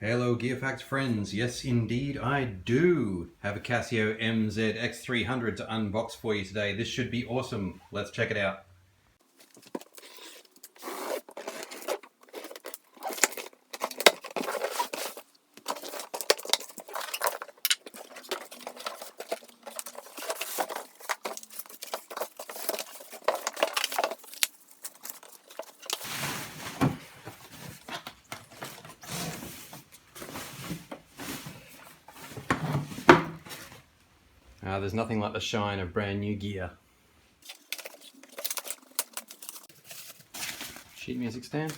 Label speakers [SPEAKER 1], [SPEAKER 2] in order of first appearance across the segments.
[SPEAKER 1] Hello Gear Facts friends, yes indeed I do have a Casio MZ-X300 to unbox for you today. This should be awesome, let's check it out. There's nothing like the shine of brand new gear. Sheet music stand.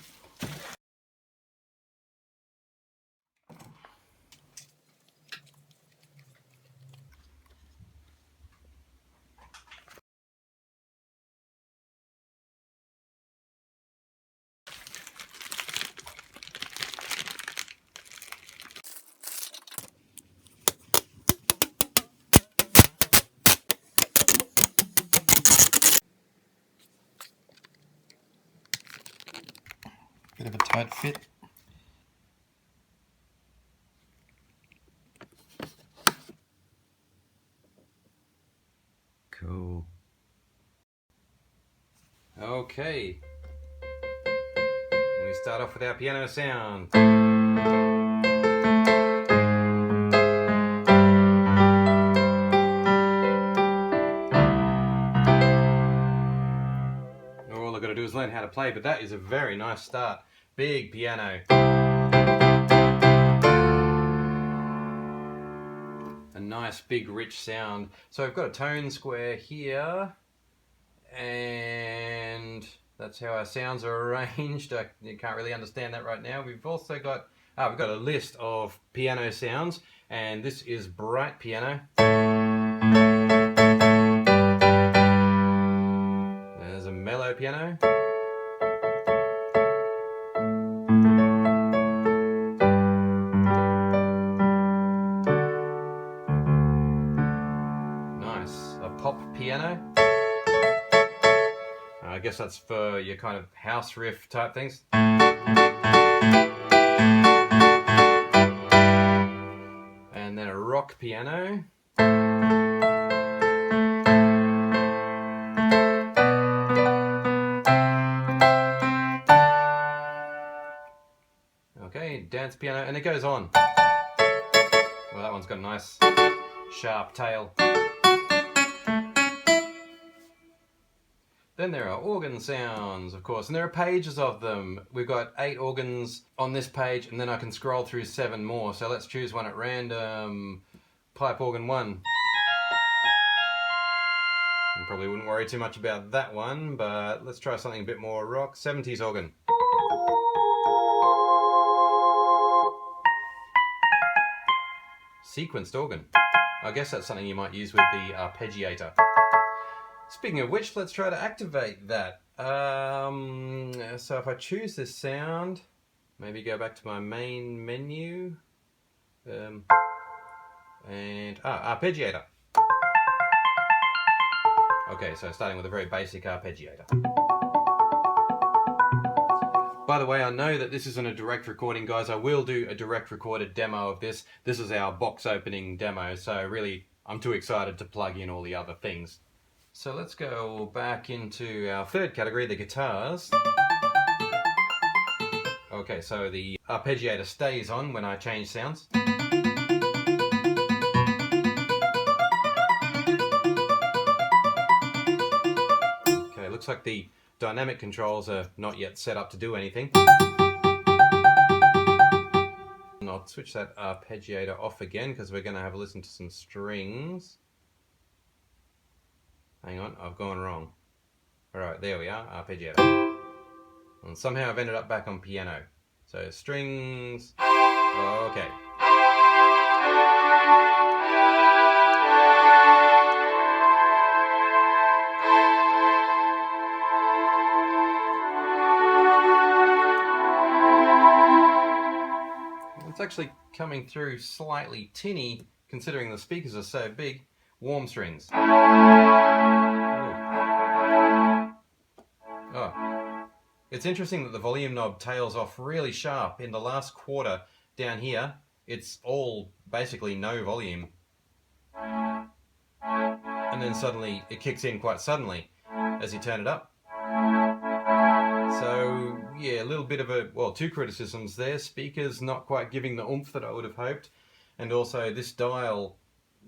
[SPEAKER 1] Bit of a tight fit. Cool. Okay. We start off with our piano sound. All I've got to do is learn how to play, but that is a very nice start. Big piano. A nice big rich sound. So I've got a tone square here, and that's how our sounds are arranged. You can't really understand that right now. We've also got we've got a list of piano sounds, and this is bright piano. There's a mellow piano. Nice. A pop piano. I guess that's for your kind of house riff type things. And then a rock piano. Okay, dance piano, and it goes on. Well, that one's got a nice sharp tail. Then there are organ sounds, of course, and there are pages of them. We've got 8 organs on this page, and then I can scroll through 7 more. So let's choose one at random. Pipe organ 1. I probably wouldn't worry too much about that one, but let's try something a bit more rock. 70s organ. Sequenced organ. I guess that's something you might use with the Arpeggiator. Speaking of which, let's try to activate that. So if I choose this sound, maybe go back to my main menu, and Arpeggiator. Okay, so starting with a very basic Arpeggiator. By the way, I know that this isn't a direct recording, guys. I will do a direct recorded demo of this. This is our box opening demo, so really, I'm too excited to plug in all the other things. So let's go back into our third category, the guitars. Okay, so the Arpeggiator stays on when I change sounds. Okay, looks like the dynamic controls are not yet set up to do anything. And I'll switch that Arpeggiator off again because we're going to have a listen to some strings. Hang on, I've gone wrong. Alright, there we are, Arpeggiator. And somehow I've ended up back on piano. So strings. Okay. It's actually coming through slightly tinny considering the speakers are so big. Warm strings. Oh. It's interesting that the volume knob tails off really sharp in the last quarter. down here, it's all basically no volume. And then suddenly it kicks in quite suddenly as you turn it up. So yeah, a little bit of a, well, two criticisms there. Speakers not quite giving the oomph that I would have hoped, and also this dial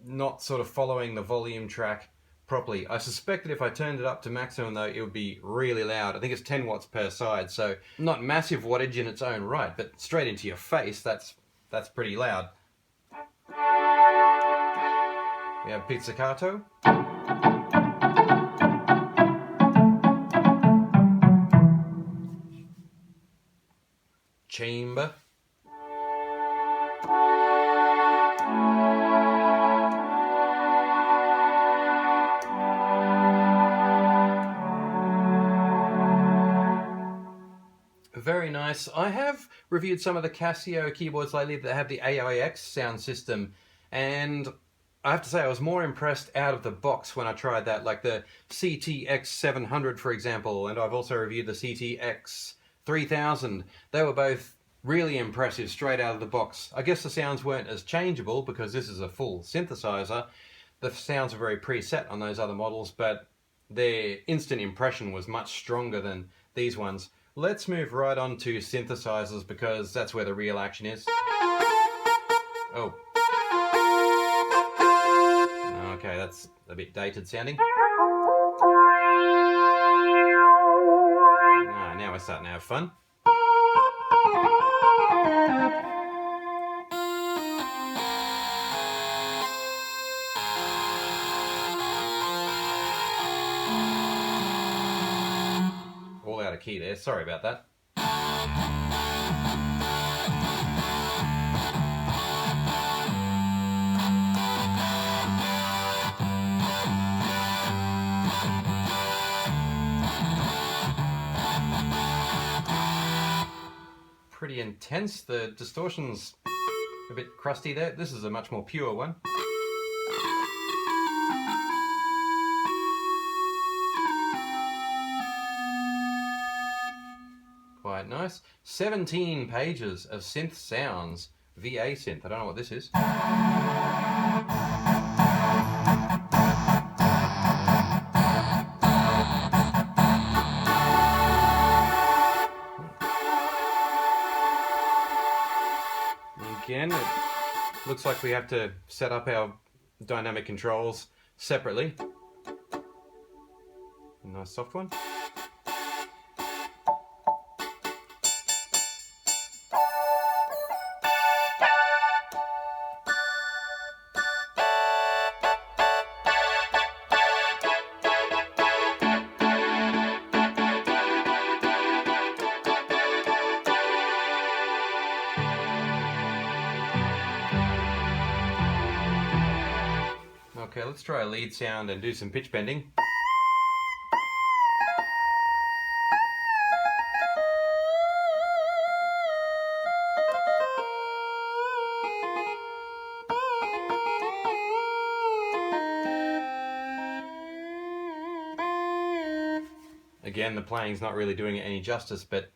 [SPEAKER 1] not sort of following the volume track properly. I suspect that if I turned it up to maximum though, it would be really loud. I think it's 10 watts per side, so not massive wattage in its own right, but straight into your face, that's pretty loud. We have pizzicato. Chamber. Very nice. I have reviewed some of the Casio keyboards lately that have the AIX sound system, and I have to say I was more impressed out of the box when I tried that, like the CTX700 for example, and I've also reviewed the CTX300. They were both really impressive straight out of the box. I guess the sounds weren't as changeable because this is a full synthesizer. The sounds are very preset on those other models, but their instant impression was much stronger than these ones. Let's move right on to synthesizers because that's where the real action is. Oh. Okay, that's a bit dated sounding. Ah, now we're starting to have fun. All out of key there, sorry about that. Pretty intense. The distortion's a bit crusty there. This is a much more pure one. Quite nice. 17 pages of synth sounds. VA synth. I don't know what this is. Again, it looks like we have to set up our dynamic controls separately. A nice soft one. Okay, let's try a lead sound and do some pitch bending. Again, the playing's not really doing it any justice, but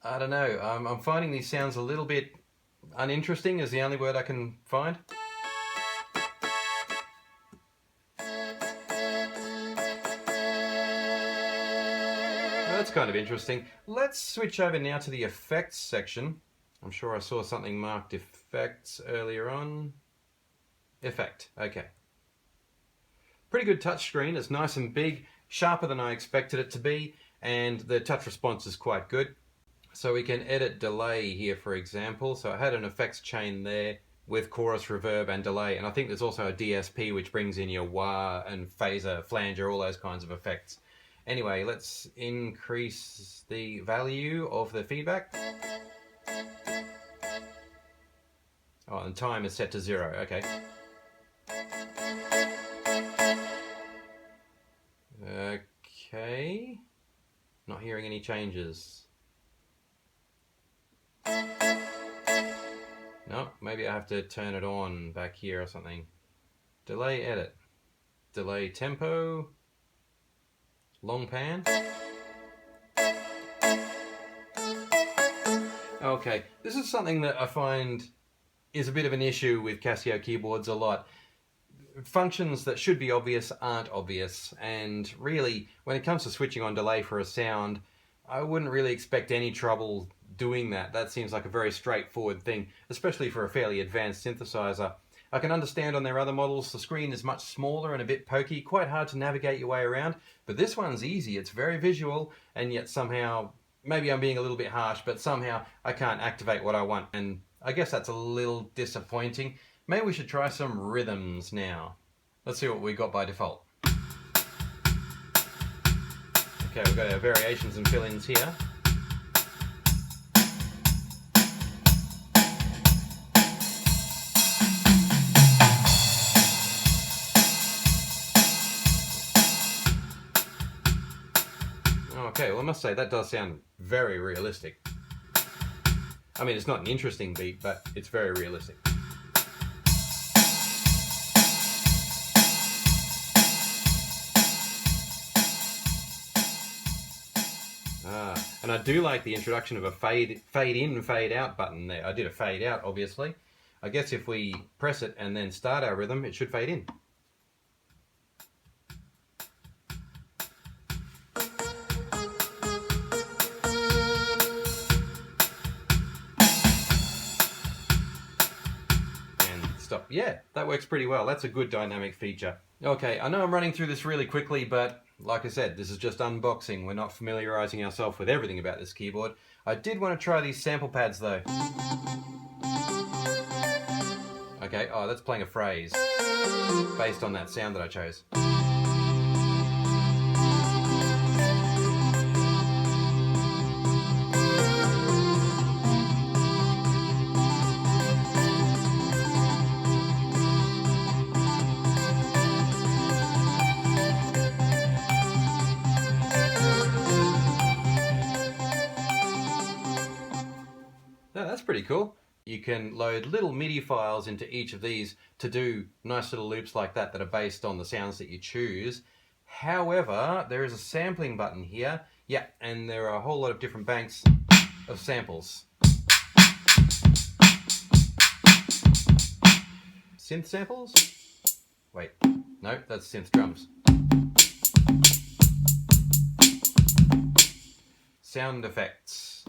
[SPEAKER 1] I don't know. I'm finding these sounds a little bit uninteresting is the only word I can find. That's kind of interesting. Let's switch over now to the effects section. I'm sure I saw something marked effects earlier on. Effect, okay. Pretty good touchscreen. It's nice and big, sharper than I expected it to be, and the touch response is quite good. So we can edit delay here, for example. So I had an effects chain there with chorus, reverb, and delay, and I think there's also a DSP which brings in your wah and phaser, flanger, all those kinds of effects. Anyway, let's increase the value of the feedback. Oh, and time is set to 0, okay. Okay, not hearing any changes. No, maybe I have to turn it on back here or something. Delay edit. Delay tempo. Long pan. Okay, this is something that I find is a bit of an issue with Casio keyboards a lot. Functions that should be obvious aren't obvious, and really, when it comes to switching on delay for a sound, I wouldn't really expect any trouble doing that. That seems like a very straightforward thing, especially for a fairly advanced synthesizer. I can understand on their other models the screen is much smaller and a bit pokey, quite hard to navigate your way around, but this one's easy. It's very visual, and yet somehow, maybe I'm being a little bit harsh, but somehow I can't activate what I want, and I guess that's a little disappointing. Maybe we should try some rhythms now. Let's see what we got by default. Okay, we've got our variations and fill-ins here. Okay, well I must say that does sound very realistic. I mean, it's not an interesting beat, but it's very realistic. And I do like the introduction of a fade in, fade out button there. I did a fade out, obviously. I guess if we press it and then start our rhythm, it should fade in. Stop. Yeah, that works pretty well. That's a good dynamic feature. Okay, I know I'm running through this really quickly, but like I said, this is just unboxing. We're not familiarizing ourselves with everything about this keyboard. I did want to try these sample pads though. Okay, oh, that's playing a phrase based on that sound that I chose. That's pretty cool. You can load little MIDI files into each of these to do nice little loops like that that are based on the sounds that you choose. However, there is a sampling button here. Yeah, and there are a whole lot of different banks of samples. Synth samples? Wait, no, that's synth drums. Sound effects.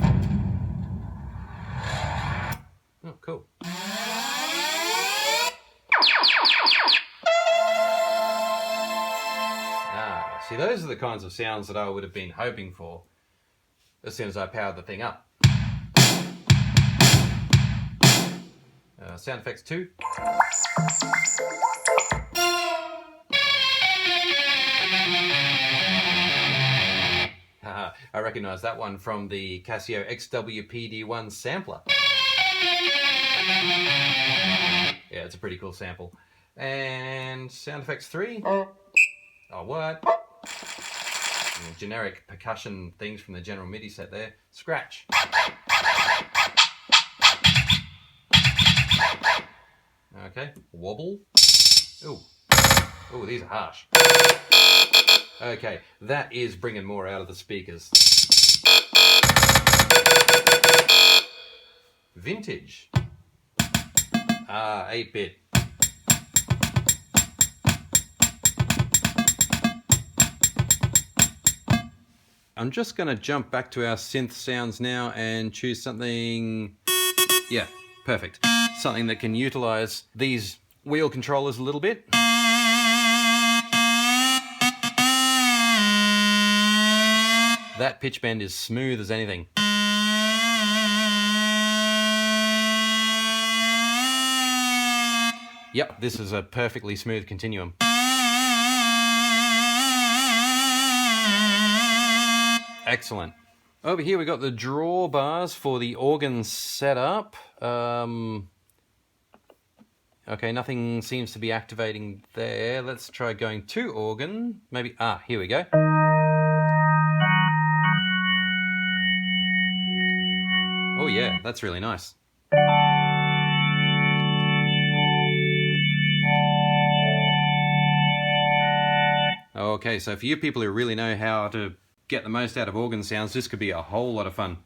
[SPEAKER 1] Oh, cool. Ah, see, those are the kinds of sounds that I would have been hoping for as soon as I powered the thing up. Sound effects 2. I recognize that one from the Casio XWPD1 sampler. Yeah, it's a pretty cool sample. And sound effects 3. Oh, what? Generic percussion things from the general MIDI set there. Scratch. Okay, wobble. Ooh. Ooh, these are harsh. Okay, that is bringing more out of the speakers. Vintage. Ah, 8-bit. I'm just going to jump back to our synth sounds now and choose something... Yeah, perfect. Something that can utilize these wheel controllers a little bit. That pitch bend is smooth as anything. Yep, this is a perfectly smooth continuum. Excellent. Over here we got the drawbars for the organ setup. Okay, nothing seems to be activating there. Let's try going to organ. Maybe, here we go. Oh yeah, that's really nice. Okay, so for you people who really know how to get the most out of organ sounds, this could be a whole lot of fun.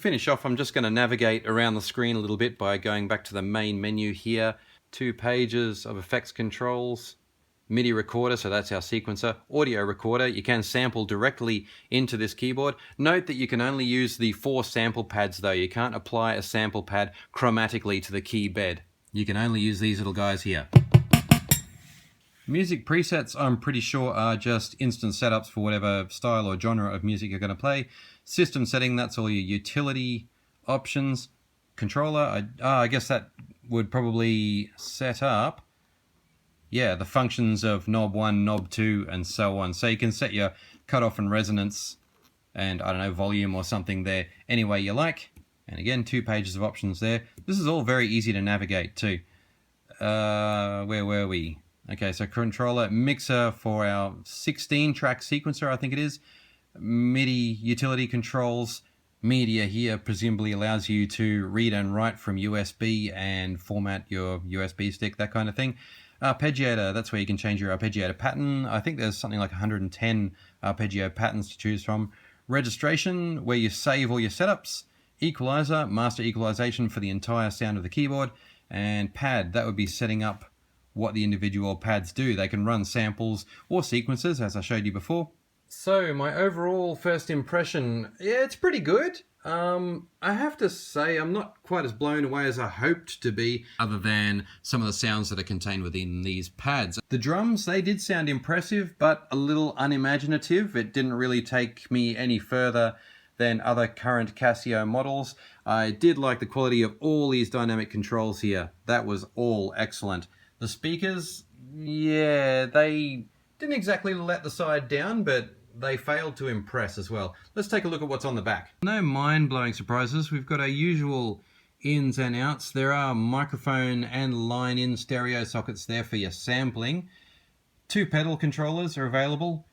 [SPEAKER 1] finish off, I'm just going to navigate around the screen a little bit by going back to the main menu here. 2 pages of effects controls, MIDI recorder, so that's our sequencer, audio recorder. You can sample directly into this keyboard. Note that you can only use the 4 sample pads though. You can't apply a sample pad chromatically to the key bed. You can only use these little guys here. Music presets, I'm pretty sure, are just instant setups for whatever style or genre of music you're going to play. System setting, that's all your utility options. Controller, I guess that would probably set up, yeah, the functions of knob 1, knob 2, and so on. So you can set your cutoff and resonance and, I don't know, volume or something there any way you like. And again, 2 pages of options there. This is all very easy to navigate too. Where were we? Okay, so controller, mixer for our 16-track sequencer, I think it is. MIDI utility controls. Media here presumably allows you to read and write from USB and format your USB stick, that kind of thing. Arpeggiator, that's where you can change your arpeggiator pattern. I think there's something like 110 arpeggio patterns to choose from. Registration, where you save all your setups. Equalizer, master equalization for the entire sound of the keyboard. And pad, that would be setting up what the individual pads do. They can run samples or sequences, as I showed you before. So my overall first impression, yeah, it's pretty good. I have to say I'm not quite as blown away as I hoped to be, other than some of the sounds that are contained within these pads. The drums, they did sound impressive, but a little unimaginative. It didn't really take me any further than other current Casio models. I did like the quality of all these dynamic controls here. That was all excellent. The speakers, yeah, they didn't exactly let the side down, but they failed to impress as well. Let's take a look at what's on the back. No mind-blowing surprises. We've got our usual ins and outs. There are microphone and line-in stereo sockets there for your sampling. 2 pedal controllers are available.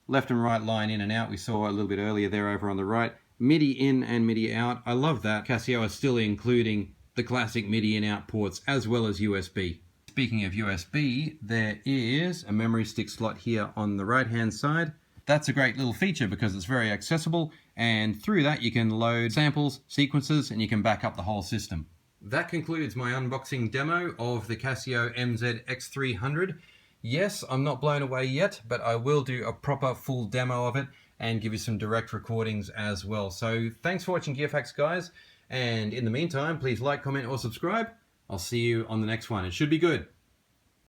[SPEAKER 1] Left and right line in and out. We saw a little bit earlier there over on the right. MIDI in and MIDI out. I love that. Casio is still including the classic MIDI in out ports as well as USB. Speaking of USB, there is a memory stick slot here on the right-hand side. That's a great little feature because it's very accessible, and through that you can load samples, sequences, and you can back up the whole system. That concludes my unboxing demo of the Casio MZ-X300. Yes, I'm not blown away yet, but I will do a proper full demo of it and give you some direct recordings as well. So thanks for watching Gear Facts, guys, and in the meantime, please like, comment, or subscribe. I'll see you on the next one. It should be good.